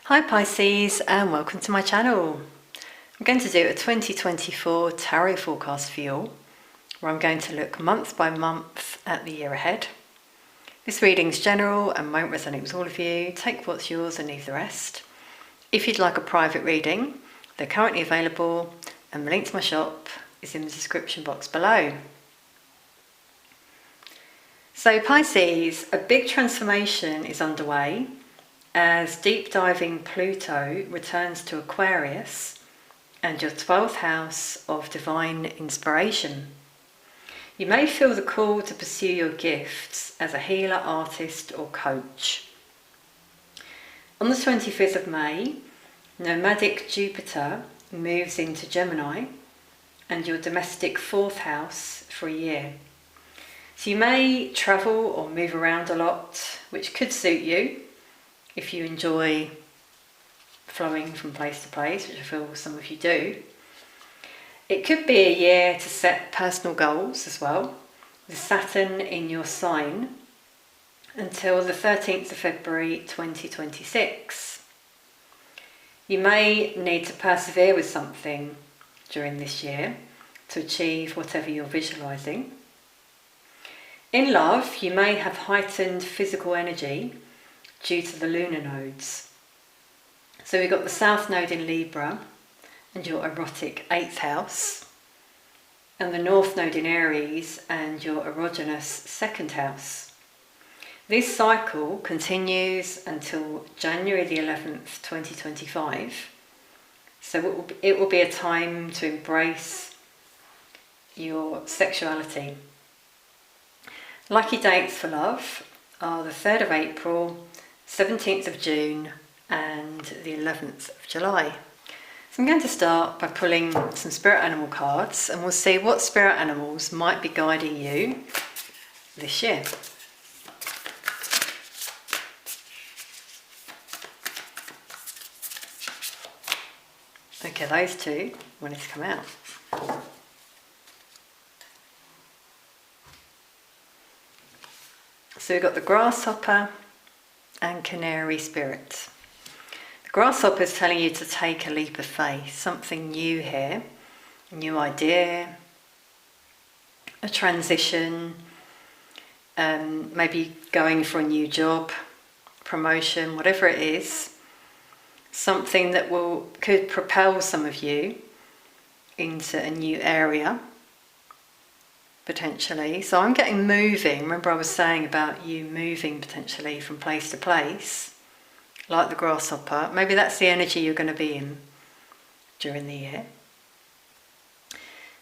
Hi Pisces, and welcome to my channel. I'm going to do a 2024 tarot forecast for you all, where I'm going to look month by month at the year ahead. This reading's general and won't resonate with all of you. Take what's yours and leave the rest. If you'd like a private reading, they're currently available, and the link to my shop is in the description box below. So Pisces, a big transformation is underway as deep diving Pluto returns to Aquarius and your 12th house of divine inspiration. You may feel the call to pursue your gifts as a healer, artist or coach. On the 25th of May, nomadic Jupiter moves into Gemini and your domestic 4th house for a year. So you may travel or move around a lot, which could suit you if you enjoy flowing from place to place, which I feel some of you do. It could be a year to set personal goals as well, with Saturn in your sign until the 13th of February 2026. You may need to persevere with something during this year to achieve whatever you're visualising. In love, you may have heightened physical energy due to the lunar nodes. So we've got the South Node in Libra and your erotic 8th house, and the North Node in Aries and your erogenous 2nd house. This cycle continues until January the 11th, 2025. So it will be a time to embrace your sexuality. Lucky dates for love are the 3rd of April, 17th of June and the 11th of July. So I'm going to start by pulling some spirit animal cards, and we'll see what spirit animals might be guiding you this year. Okay, those two wanted to come out. So we've got the grasshopper and canary spirit. The grasshopper is telling you to take a leap of faith, something new here, a new idea, a transition, maybe going for a new job, promotion, whatever it is, something that could propel some of you into a new area, potentially. So I'm getting moving. Remember I was saying about you moving potentially from place to place, like the grasshopper. Maybe that's the energy you're going to be in during the year.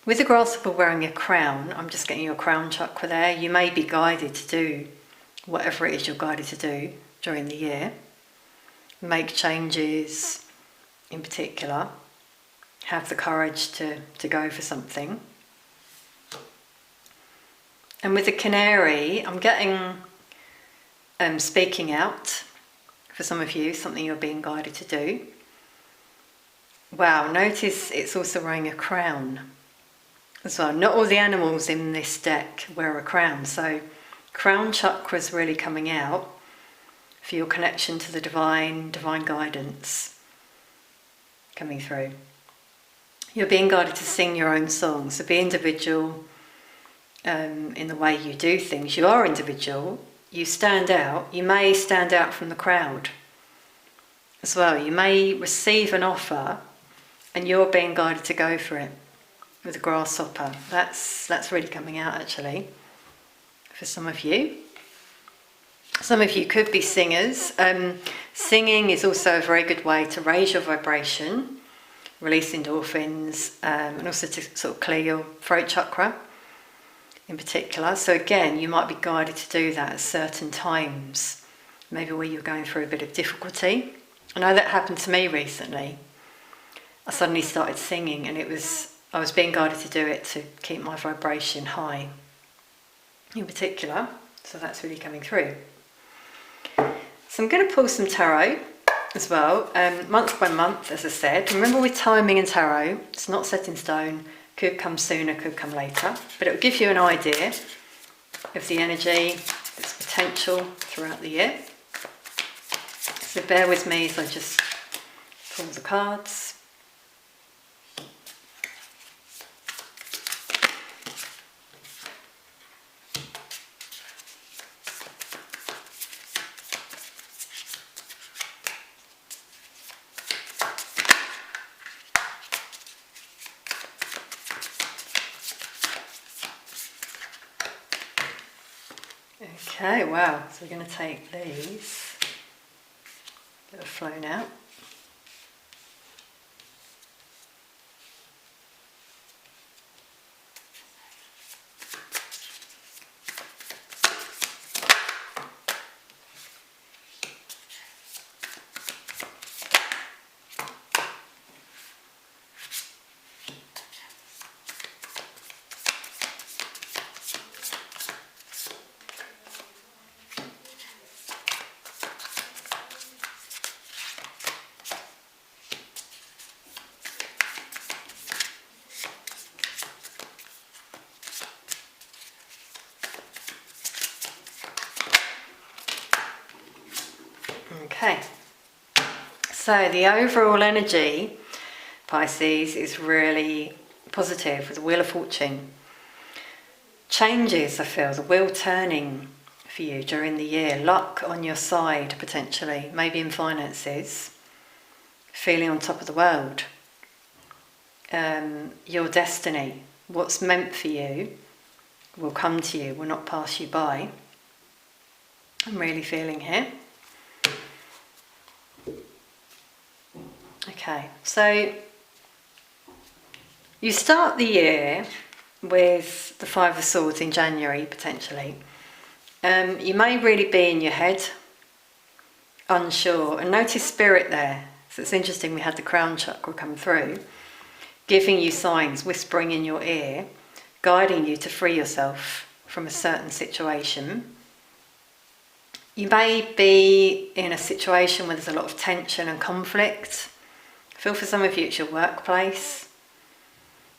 With the grasshopper wearing a crown, I'm just getting your crown chakra there. You may be guided to do whatever it is you're guided to do during the year. Make changes in particular. Have the courage to go for something. And with the canary, I'm getting speaking out for some of you, something you're being guided to do. Wow, notice it's also wearing a crown as well. Not all the animals in this deck wear a crown, so crown chakra is really coming out for your connection to the divine guidance coming through. You're being guided to sing your own songs, so be individual. In the way you do things. You are individual, you stand out, you may stand out from the crowd as well. You may receive an offer and you're being guided to go for it with a grasshopper. That's really coming out actually for some of you. Some of you could be singers. Singing is also a very good way to raise your vibration, release endorphins, and also to sort of clear your throat chakra in particular. So again, you might be guided to do that at certain times, maybe where you're going through a bit of difficulty. I know that happened to me recently. I suddenly started singing and I was being guided to do it to keep my vibration high in particular. So that's really coming through. So I'm going to pull some tarot as well, month by month, as I said. Remember with timing and tarot, it's not set in stone. Could come sooner, could come later, but it will give you an idea of the energy, its potential throughout the year. So bear with me as I just pull the cards. Okay, wow, so we're going to take these that have flown out. Okay, so the overall energy, Pisces, is really positive with the Wheel of Fortune. Changes, I feel, the wheel turning for you during the year. Luck on your side, potentially, maybe in finances. Feeling on top of the world. Your destiny, what's meant for you, will come to you, will not pass you by. I'm really feeling here. Okay, so you start the year with the Five of Swords in January, potentially. You may really be in your head, unsure, and notice spirit there. So it's interesting, we had the crown chakra come through, giving you signs, whispering in your ear, guiding you to free yourself from a certain situation. You may be in a situation where there's a lot of tension and conflict. I feel for some of you it's your workplace.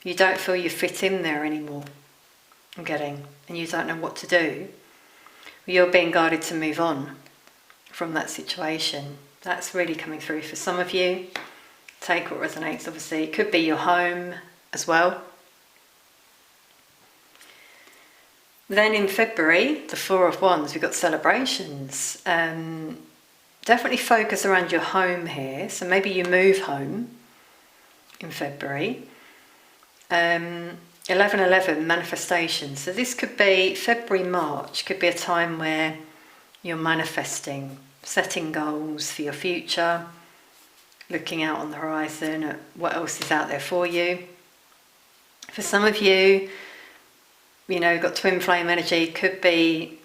You don't feel you fit in there anymore, I'm getting, and you don't know what to do. You're being guided to move on from that situation. That's really coming through for some of you. Take what resonates, obviously. It could be your home as well. Then in February, the Four of Wands, we've got celebrations. Definitely focus around your home here. So maybe you move home in February. 11/11, manifestation. So this could be February, March, could be a time where you're manifesting, setting goals for your future, looking out on the horizon at what else is out there for you. For some of you, you know, got twin flame energy, could be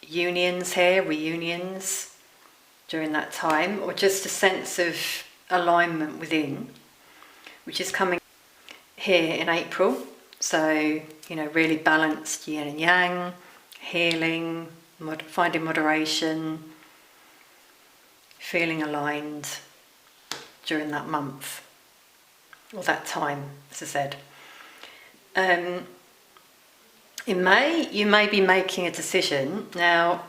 unions here, reunions during that time, or just a sense of alignment within, which is coming here in April. So, you know, really balanced yin and yang, healing, finding moderation, feeling aligned during that month, or that time, as I said. In May, you may be making a decision. Now,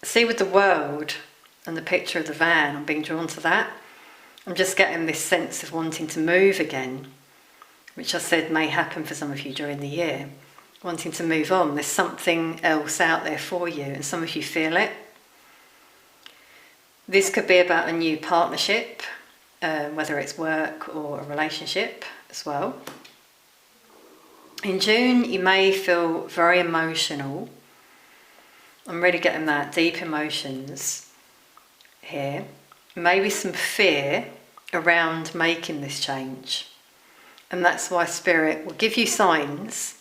see with the world and the picture of the van, I'm being drawn to that. I'm just getting this sense of wanting to move again, which I said may happen for some of you during the year. Wanting to move on. There's something else out there for you, and some of you feel it. This could be about a new partnership, whether it's work or a relationship as well. In June, you may feel very emotional. I'm really getting that, deep emotions here. Maybe some fear around making this change. And that's why Spirit will give you signs,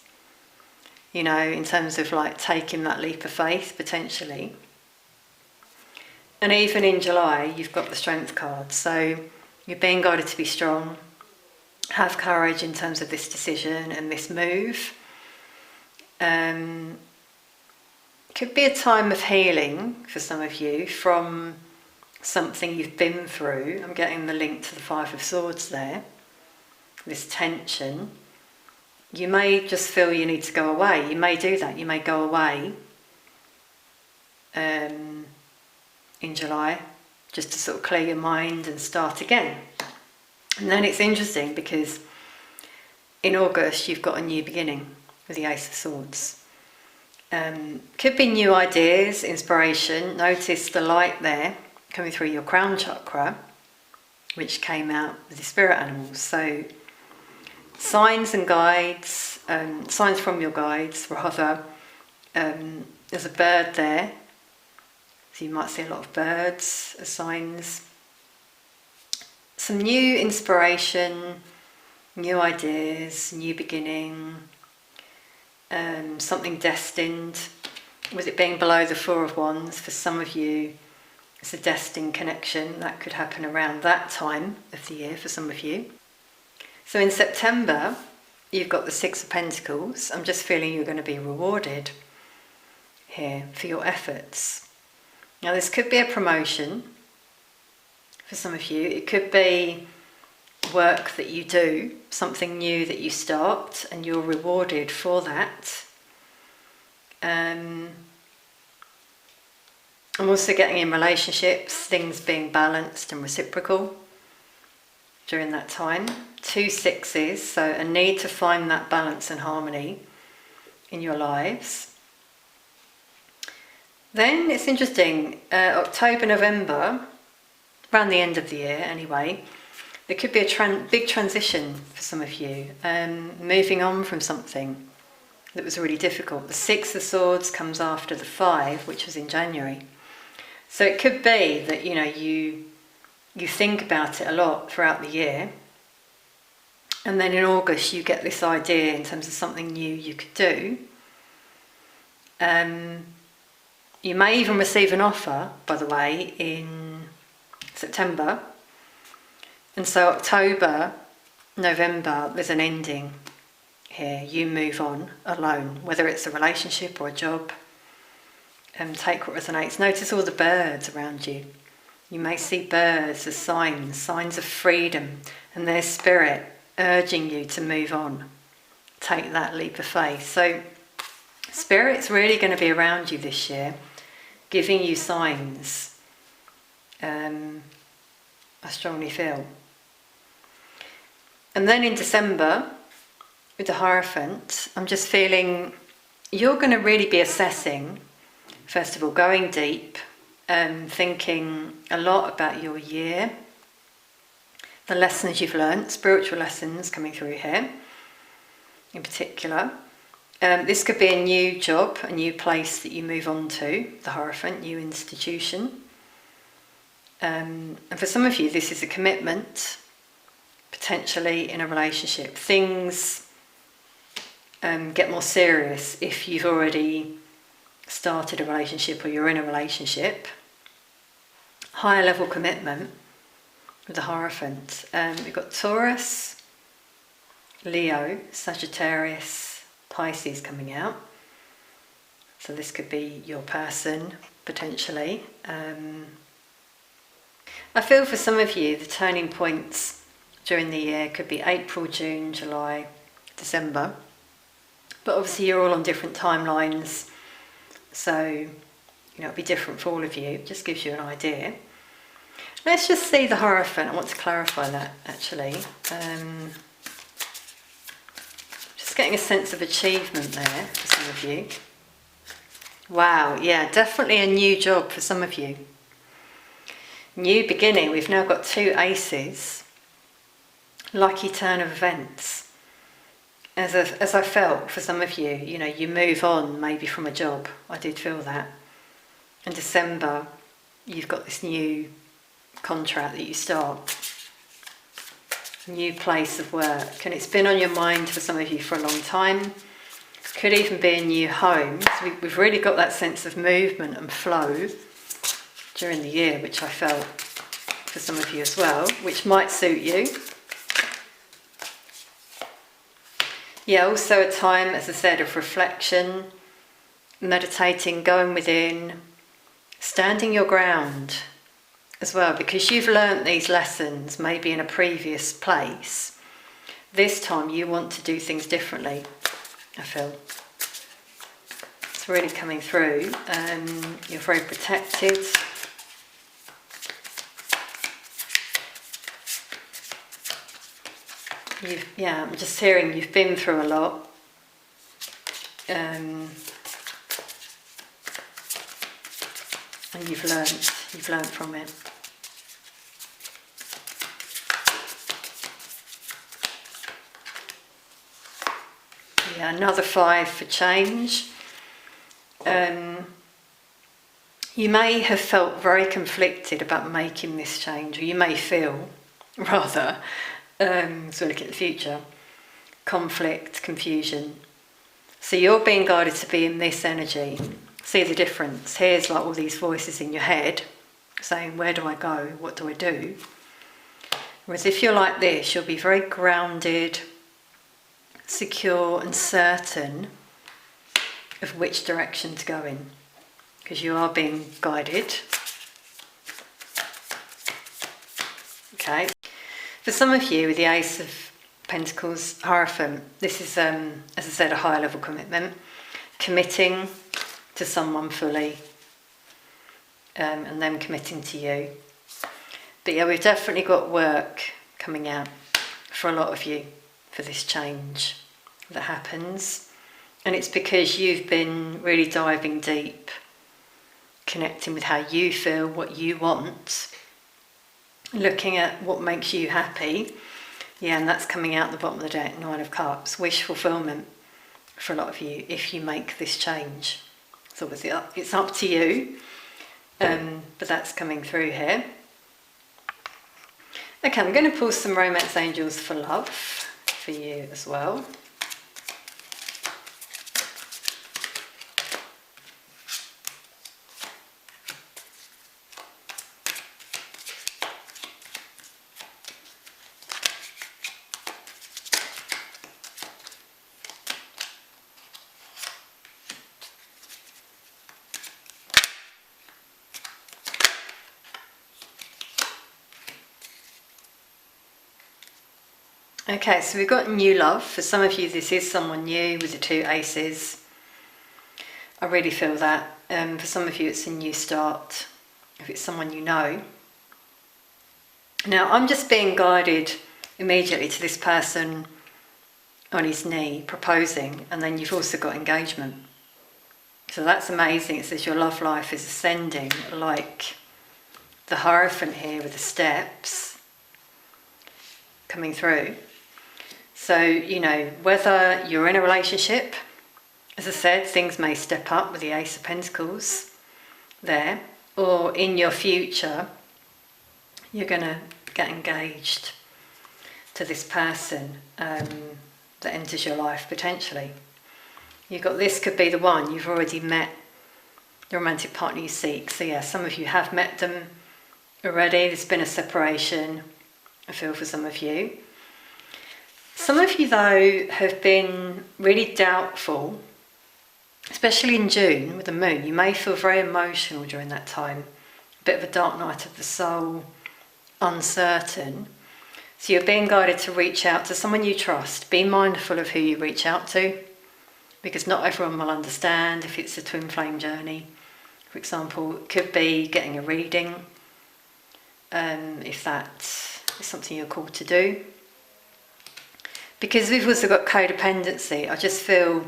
you know, in terms of like taking that leap of faith, potentially. And even in July, you've got the Strength card. So you're being guided to be strong. Have courage in terms of this decision and this move. Could be a time of healing for some of you from something you've been through. I'm getting the link to the Five of Swords there. This tension. You may just feel you need to go away. You may do that. You may go away in July just to sort of clear your mind and start again. And then it's interesting because in August you've got a new beginning with the Ace of Swords. Could be new ideas, inspiration. Notice the light there coming through your crown chakra, which came out with the spirit animals. So signs and guides, signs from your guides rather. There's a bird there, so you might see a lot of birds as signs. Some new inspiration, new ideas, new beginning, something destined. With it being below the Four of Wands, for some of you it's a destined connection that could happen around that time of the year for some of you. So in September you've got the Six of Pentacles. I'm just feeling you're going to be rewarded here for your efforts. Now this could be a promotion for some of you. It could be work that you do, something new that you start, and you're rewarded for that. I'm also getting in relationships, things being balanced and reciprocal during that time. 2 sixes, so a need to find that balance and harmony in your lives. Then it's interesting, October, November, around the end of the year anyway, there could be a big transition for some of you, moving on from something that was really difficult. The Six of Swords comes after the 5, which was in January. So it could be that, you know, you think about it a lot throughout the year, and then in August you get this idea in terms of something new you could do. You may even receive an offer, by the way, in September. And so October, November, there's an ending here. You move on alone, whether it's a relationship or a job. Take what resonates. Notice all the birds around you. You may see birds as signs of freedom, and their spirit urging you to move on. Take that leap of faith. So Spirit's really going to be around you this year, giving you signs. I strongly feel. And then in December, with the Hierophant, I'm just feeling you're going to really be assessing, first of all, going deep, thinking a lot about your year, the lessons you've learnt, spiritual lessons coming through here in particular. This could be a new job, a new place that you move on to, the Hierophant, new institution. And for some of you, this is a commitment, potentially in a relationship. Things get more serious if you've already started a relationship or you're in a relationship. Higher level commitment with the Hierophant. We've got Taurus, Leo, Sagittarius, Pisces coming out. So this could be your person, potentially. I feel for some of you the turning points during the year could be April, June, July, December. But obviously you're all on different timelines, so it'll be different for all of you. It just gives you an idea. Let's just see the Hierophant. I want to clarify that actually. Just getting a sense of achievement there for some of you. Wow, yeah, definitely a new job for some of you. New beginning. We've now got 2 aces. Lucky turn of events. As I felt for some of you, you move on maybe from a job. I did feel that. In December, you've got this new contract that you start. New place of work. And it's been on your mind for some of you for a long time. Could even be a new home. So we've really got that sense of movement and flow during the year, which I felt for some of you as well, which might suit you. Yeah, also a time, as I said, of reflection, meditating, going within, standing your ground as well, because you've learnt these lessons maybe in a previous place. This time you want to do things differently, I feel. It's really coming through. You're very protected. I'm just hearing you've been through a lot. And you've learnt from it. Yeah, another 5 for change. You may have felt very conflicted about making this change, or you may feel, rather, as we look at the future, conflict, confusion. So you're being guided to be in this energy. See the difference. Here's like all these voices in your head saying, where do I go? What do I do? Whereas if you're like this, you'll be very grounded, secure and certain of which direction to go in, because you are being guided. Okay. For some of you with the Ace of Pentacles, Hierophant, this is, as I said, a higher level commitment, committing to someone fully, and them committing to you. But yeah, we've definitely got work coming out for a lot of you for this change that happens. And it's because you've been really diving deep, connecting with how you feel, what you want, looking at what makes you happy. Yeah, and that's coming out the bottom of the deck, 9 of Cups, wish fulfillment for a lot of you if you make this change. So obviously it's up to you, but that's coming through here. Okay, I'm going to pull some romance angels for love for you as well. Okay, so we've got new love. For some of you, this is someone new with the 2 aces. I really feel that. For some of you, it's a new start, if it's someone you know. Now, I'm just being guided immediately to this person on his knee, proposing, and then you've also got engagement. So that's amazing. It says your love life is ascending, like the Hierophant here with the steps coming through. So, you know, whether you're in a relationship, as I said, things may step up with the Ace of Pentacles there, or in your future, you're going to get engaged to this person that enters your life potentially. You've got this could be the one, you've already met the romantic partner you seek. So yeah, some of you have met them already, there's been a separation, I feel, for some of you. Some of you, though, have been really doubtful, especially in June with the moon. You may feel very emotional during that time, a bit of a dark night of the soul, uncertain. So you're being guided to reach out to someone you trust. Be mindful of who you reach out to, because not everyone will understand if it's a twin flame journey. For example, it could be getting a reading, if that is something you're called to do. Because we've also got codependency. I just feel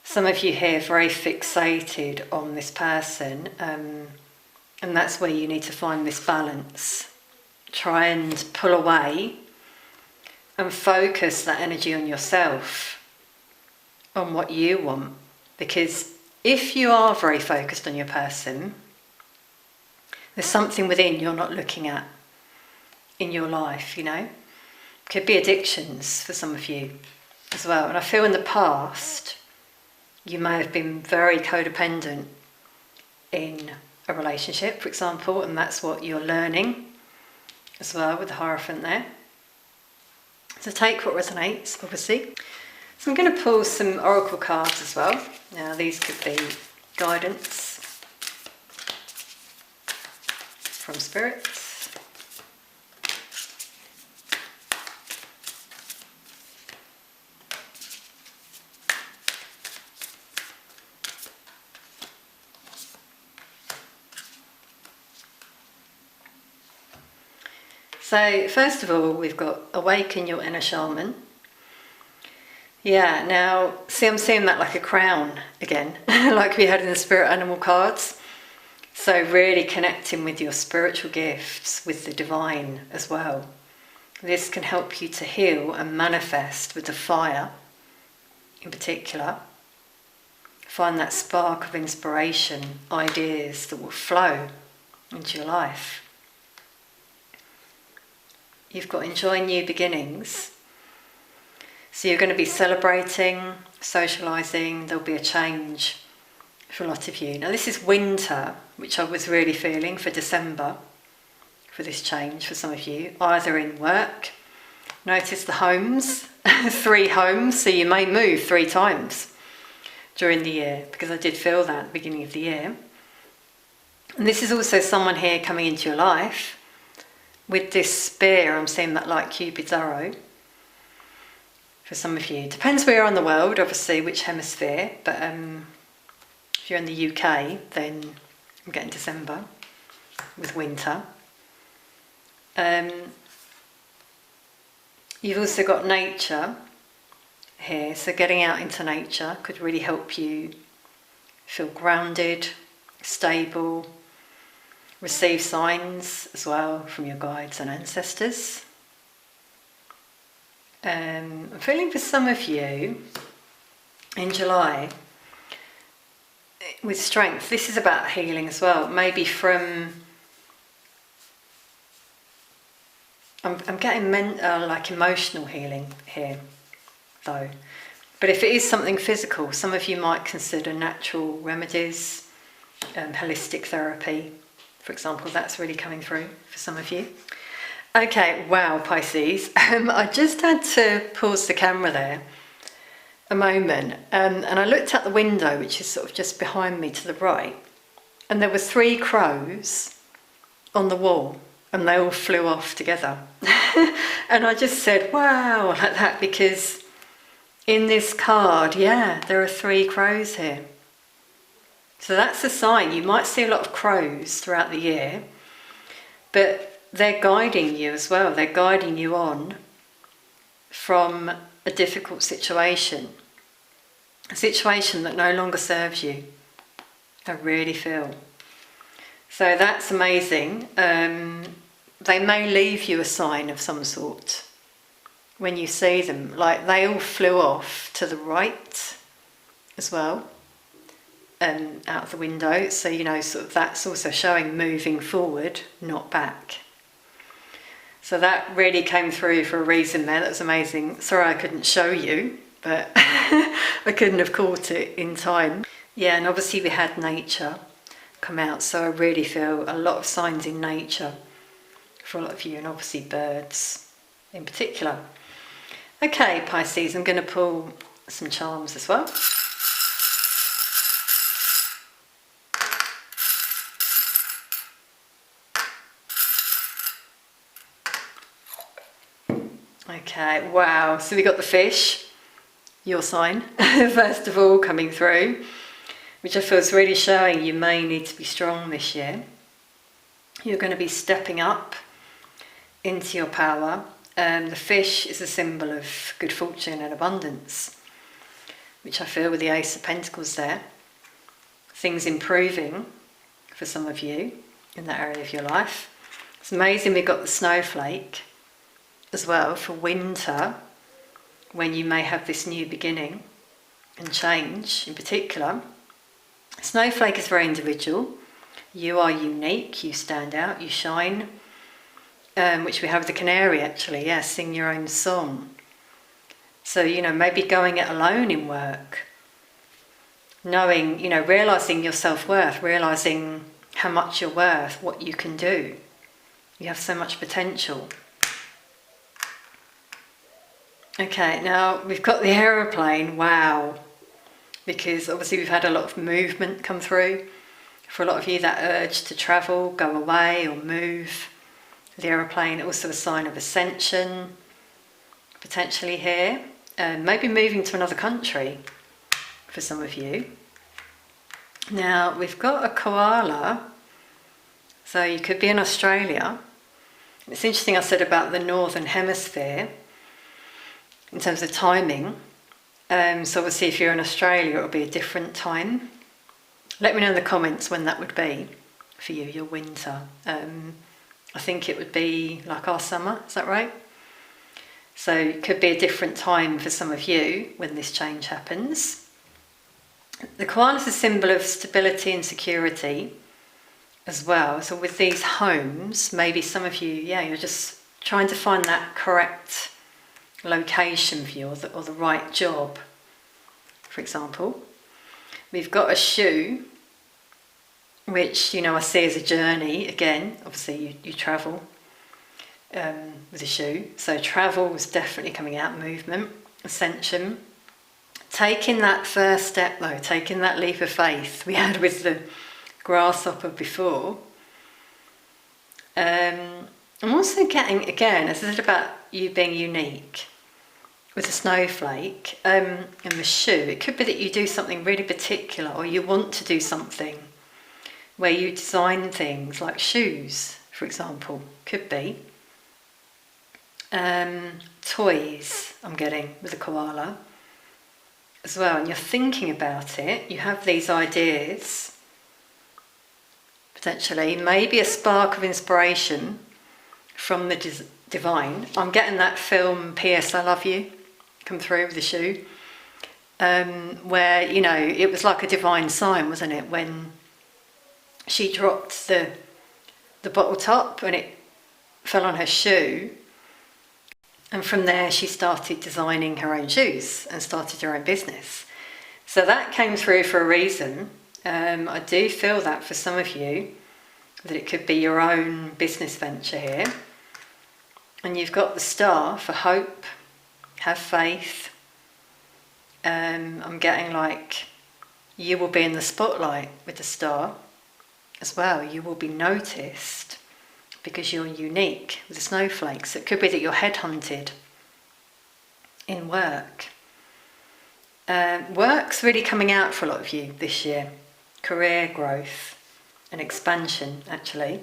some of you here are very fixated on this person, and that's where you need to find this balance. Try and pull away and focus that energy on yourself, on what you want. Because if you are very focused on your person, there's something within you're not looking at in your life, you know. Could be addictions for some of you as well. And I feel in the past, you may have been very codependent in a relationship, for example, and that's what you're learning as well with the Hierophant there. So take what resonates, obviously. So I'm going to pull some oracle cards as well. Now these could be guidance from spirits. So first of all, we've got awaken your inner shaman. Yeah, now see, I'm seeing that like a crown again, like we had in the spirit animal cards. So really connecting with your spiritual gifts, with the divine as well. This can help you to heal and manifest with the fire in particular. Find that spark of inspiration, ideas that will flow into your life. You've got enjoy new beginnings. So you're going to be celebrating, socialising, there'll be a change for a lot of you. Now this is winter, which I was really feeling for December, for this change for some of you, either in work. Notice the homes, 3 homes, so you may move 3 times during the year, because I did feel that at the beginning of the year. And this is also someone here coming into your life with this spear. I'm seeing that like Cupid's arrow for some of you. Depends where you're on the world, obviously, which hemisphere, but if you're in the UK, then I'm getting December with winter. You've also got nature here, so getting out into nature could really help you feel grounded, stable, receive signs as well from your guides and ancestors. I'm feeling for some of you in July with strength. This is about healing as well, maybe from I'm getting like emotional healing here though, but if it is something physical, some of you might consider natural remedies, holistic therapy for example. That's really coming through for some of you. Okay, wow, Pisces. I just had to pause the camera there a moment, and I looked out the window, which is sort of just behind me to the right, and there were 3 crows on the wall, and they all flew off together. And I just said, wow, like that, because in this card, yeah, there are 3 crows here. So that's a sign. You might see a lot of crows throughout the year, but they're guiding you as well. They're guiding you on from a difficult situation, a situation that no longer serves you. I really feel. So that's amazing. They may leave you a sign of some sort when you see them. Like they all flew off to the right as well, out of the window. So, you know, sort of that's also showing moving forward, not back. So that really came through for a reason there. That was amazing. Sorry I couldn't show you, but I couldn't have caught it in time. Yeah, and obviously we had nature come out, so I really feel a lot of signs in nature for a lot of you, and obviously birds in particular. Okay, Pisces, I'm going to pull some charms as well. Okay, wow, so we got the fish, your sign, first of all, coming through, which I feel is really showing you may need to be strong this year. You're going to be stepping up into your power. The fish is a symbol of good fortune and abundance, which I feel with the Ace of Pentacles there. Things improving for some of you in that area of your life. It's amazing we got the snowflake as well for winter, when you may have this new beginning and change in particular. Snowflake is very individual. You are unique, you stand out, you shine, which we have the canary actually, yeah, sing your own song. So, you know, maybe going it alone in work, knowing, you know, realising your self-worth, realising how much you're worth, what you can do. You have so much potential. Okay, now we've got the aeroplane, wow, because obviously we've had a lot of movement come through. For a lot of you, that urge to travel, go away or move. The aeroplane, also a sign of ascension, potentially here. Maybe moving to another country for some of you. Now, we've got a koala, so you could be in Australia. It's interesting I said about the Northern Hemisphere in terms of timing. So obviously if you're in Australia, it'll be a different time. Let me know in the comments when that would be for you, your winter. I think it would be like our summer, is that right? So it could be a different time for some of you when this change happens. The koala is a symbol of stability and security as well. So with these homes, maybe some of you, you're just trying to find that correct location for you, or the right job, for example. We've got a shoe, which, I see as a journey. Again, obviously you travel with a shoe. So travel was definitely coming out, movement, ascension. Taking that first step though, taking that leap of faith we had with the grasshopper before. I'm also getting, again, as I said about you being unique, with the snowflake and the shoe, it could be that you do something really particular, or you want to do something where you design things like shoes, for example, could be. Toys, I'm getting with the koala as well, and you're thinking about it, you have these ideas, potentially, maybe a spark of inspiration from the divine. I'm getting that film P.S. I Love You come through with the shoe, where, it was like a divine sign, wasn't it, when she dropped the bottle top and it fell on her shoe, and from there she started designing her own shoes and started her own business. So that came through for a reason. I do feel that for some of you, that it could be your own business venture here. And you've got the star for hope, have faith. I'm getting like you will be in the spotlight with the star as well. You will be noticed because you're unique with the snowflakes. It could be that you're headhunted in work. Work's really coming out for a lot of you this year. Career growth and expansion, actually.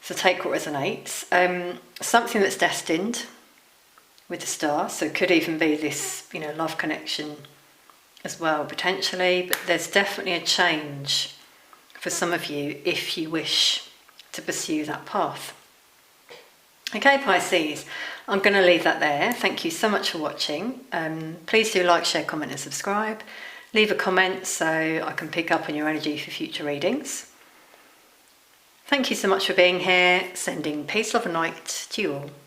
So take what resonates. Something that's destined with the star. So it could even be this, love connection as well, potentially. But there's definitely a change for some of you if you wish to pursue that path. Okay, Pisces, I'm going to leave that there. Thank you so much for watching. Please do like, share, comment and subscribe. Leave a comment so I can pick up on your energy for future readings. Thank you so much for being here. Sending peace, love and light to you all.